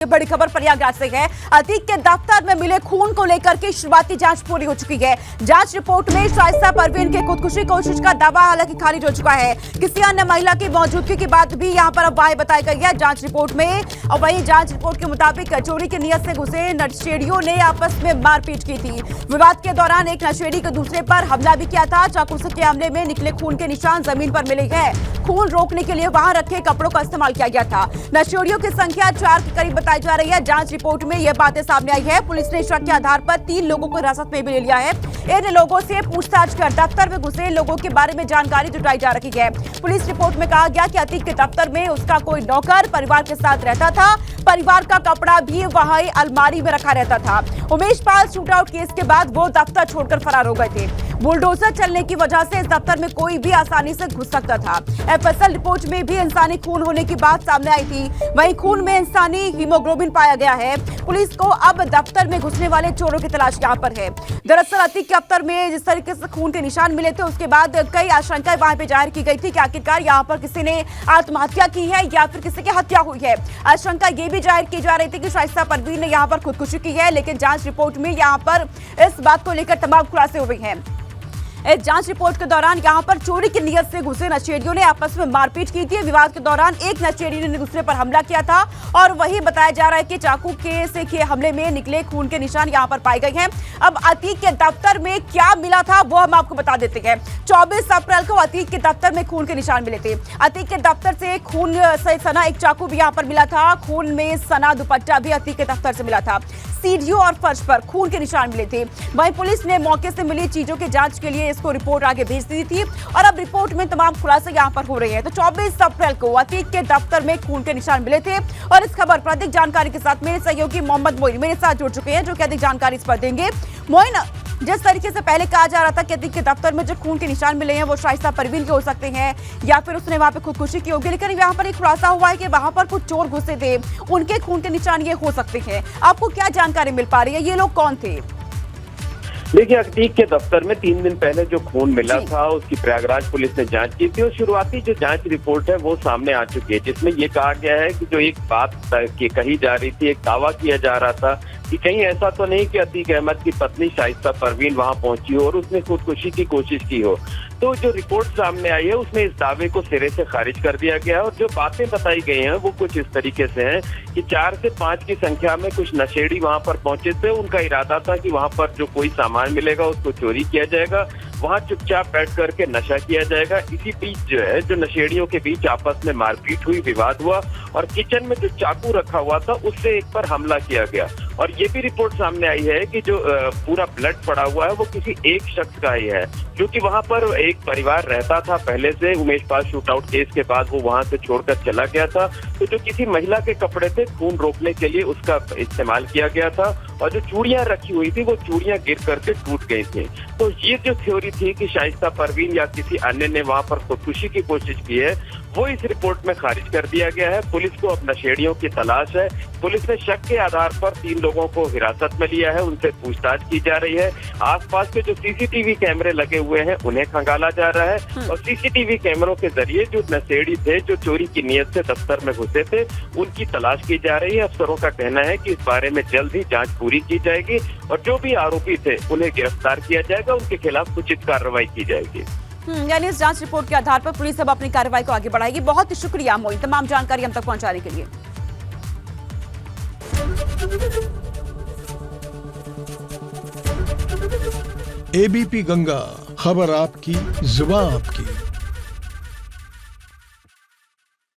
ये बड़ी खबर प्रयागराज से है। अतीक के दफ्तर में मिले खून को लेकर के शुरुआती जांच पूरी हो चुकी है। जांच रिपोर्ट में शाइस्ता परवीन के खुदकुशी कोशिश का दावा हालांकि खारिज हो चुका है। किसी अन्य महिला की मौजूदगी के बाद भी यहां पर अफवाह बताई गई है जांच रिपोर्ट में। और वहीं जांच रिपोर्ट के मुताबिक चोरी की नियत से घुसे नशेड़ियों ने आपस में मारपीट की थी। विवाद के दौरान एक नशेड़ी को दूसरे पर हमला भी किया था। चाकू के हमले में निकले खून के निशान जमीन पर मिले हैं। खून रोकने के लिए वहां रखे कपड़ों का इस्तेमाल किया गया था। नशेड़ियों की संख्या 4 के करीब बताई जा रही है। जांच रिपोर्ट में यह बातें सामने आई है। पुलिस ने शक के आधार पर 3 लोगों को हिरासत में भी ले लिया है। इन लोगों से पूछताछ कर दफ्तर में घुसे लोगों के बारे में जानकारी जुटाई जा रही है। पुलिस रिपोर्ट में कहा गया कि अतीक के दफ्तर में उसका कोई नौकर परिवार के साथ रहता था। परिवार का कपड़ा भी वहां अलमारी में रखा रहता था। उमेश पाल शूटआउट केस के बाद वो दफ्तर छोड़कर फरार हो गए थे। बुलडोजर चलने की वजह से इस दफ्तर में कोई भी आसानी से घुस सकता था। एफएसएल रिपोर्ट में भी इंसानी खून होने की बात सामने आई थी। वहीं खून में इंसानी हीमोग्लोबिन पाया गया है। पुलिस को अब दफ्तर में घुसने वाले चोरों की तलाश यहां पर है। दरअसल अतीक के दफ्तर में जिस तरीके से खून के निशान मिले थे उसके बाद कई आशंकाएं वहां पे जाहिर की गई थी कि आखिरकार यहां पर किसी ने आत्महत्या की है या फिर किसी की हत्या हुई है। आशंका ये भी जाहिर की जा रही थी कि शाइस्ता परवीन ने यहां पर खुदकुशी की है, लेकिन जांच रिपोर्ट में यहां पर इस बात को लेकर तमाम खुलासे हुए हैं। इस जांच रिपोर्ट के दौरान यहां पर चोरी की नियत से घुसे नशेड़ियों ने आपस में मारपीट की थी। विवाद के दौरान एक नशेड़ी ने दूसरे पर हमला किया था और वही बताया जा रहा है कि चाकू से किए हमले में निकले खून के निशान यहां पर पाए गए हैं। अब अतीक के दफ्तर में क्या मिला था वो हम आपको बता देते हैं। 24 अप्रैल को अतीक के दफ्तर में खून के निशान मिले थे। अतीक के दफ्तर से खून से सना एक चाकू भी यहां पर मिला था। खून में सना दुपट्टा भी अतीक के दफ्तर से मिला था। सीढ़ियों और फर्श पर खून के निशान मिले थे। वहीं पुलिस ने मौके से मिली चीजों के जांच के लिए इसको रिपोर्ट आगे भेज दी थी और अब रिपोर्ट में तमाम खुलासे यहां पर हो रहे हैं। तो 24 अप्रैल को अतीक के दफ्तर में खून के निशान मिले थे और इस खबर पर अधिक जानकारी के साथ मेरे सहयोगी मोहम्मद मोइन मेरे साथ जुड़ चुके हैं जो कि अधिक जानकारी इस पर देंगे। मोइन, जिस तरीके से पहले कहा जा रहा था कि अतीक के दफ्तर में जो खून के निशान मिले हैं वो शाइस्ता परवीन के हो सकते हैं या फिर उसने वहां पे खुदकुशी की होगी, लेकिन यहाँ पर एक खुलासा हुआ है कि वहां पर कुछ चोर घुसे थे, उनके खून के निशान ये हो सकते हैं। आपको क्या जानकारी मिल पा रही है? ये लोग कौन थे? देखिए, अतीक के दफ्तर में 3 दिन पहले जो खून मिला था उसकी प्रयागराज पुलिस ने जांच की थी और शुरुआती जो जांच रिपोर्ट है वो सामने आ चुकी है, जिसमें ये कहा गया है कि जो एक बात कही जा रही थी, एक दावा किया जा रहा था कि कहीं ऐसा तो नहीं कि अतीक अहमद की पत्नी शाइस्ता परवीन वहां पहुंची हो और उसने खुदकुशी की कोशिश की हो। तो जो रिपोर्ट सामने आई है उसमें इस दावे को सिरे से खारिज कर दिया गया है और जो बातें बताई गई हैं वो कुछ इस तरीके से हैं कि 4 से 5 की संख्या में कुछ नशेड़ी वहां पर पहुंचे थे। उनका इरादा था कि वहां पर जो कोई सामान मिलेगा उसको चोरी किया जाएगा, वहां चुपचाप बैठ करके नशा किया जाएगा। इसी बीच जो है जो नशेड़ियों के बीच आपस में मारपीट हुई, विवाद हुआ और किचन में जो चाकू रखा हुआ था उससे एक पर हमला किया गया। और ये भी रिपोर्ट सामने आई है कि जो पूरा ब्लड पड़ा हुआ है वो किसी एक शख्स का ही है, क्योंकि वहां पर एक परिवार रहता था पहले से। उमेश पाल शूटआउट केस के बाद वो वहां से छोड़कर चला गया था, तो जो किसी महिला के कपड़े थे खून रोकने के लिए उसका इस्तेमाल किया गया था और जो चूड़ियां रखी हुई थी वो चूड़ियां गिर करके टूट गई थी। तो ये जो थ्योरी थी कि शाइस्ता परवीन या किसी अन्य ने वहां पर खुदकुशी की कोशिश की है वो इस रिपोर्ट में खारिज कर दिया गया है। पुलिस को अब नशेड़ियों की तलाश है। पुलिस ने शक के आधार पर 3 लोगों को हिरासत में लिया है, उनसे पूछताछ की जा रही है। आसपास के जो सीसीटीवी कैमरे लगे हुए हैं उन्हें खंगाला जा रहा है और सीसीटीवी कैमरों के जरिए जो नशेड़ी थे जो चोरी की नियत से दफ्तर में घुसे थे उनकी तलाश की जा रही है। अफसरों का कहना है कि इस बारे में जल्द ही जांच पूरी की जाएगी और जो भी आरोपी थे उन्हें गिरफ्तार किया जाएगा, उनके खिलाफ उचित कार्रवाई की जाएगी। यानी इस जांच रिपोर्ट के आधार पर पुलिस अब अपनी कार्रवाई को आगे बढ़ाएगी। बहुत शुक्रिया मोइन, तमाम जानकारी हम तक पहुंचाने के लिए। एबीपी गंगा, खबर आपकी, जुबान आपकी।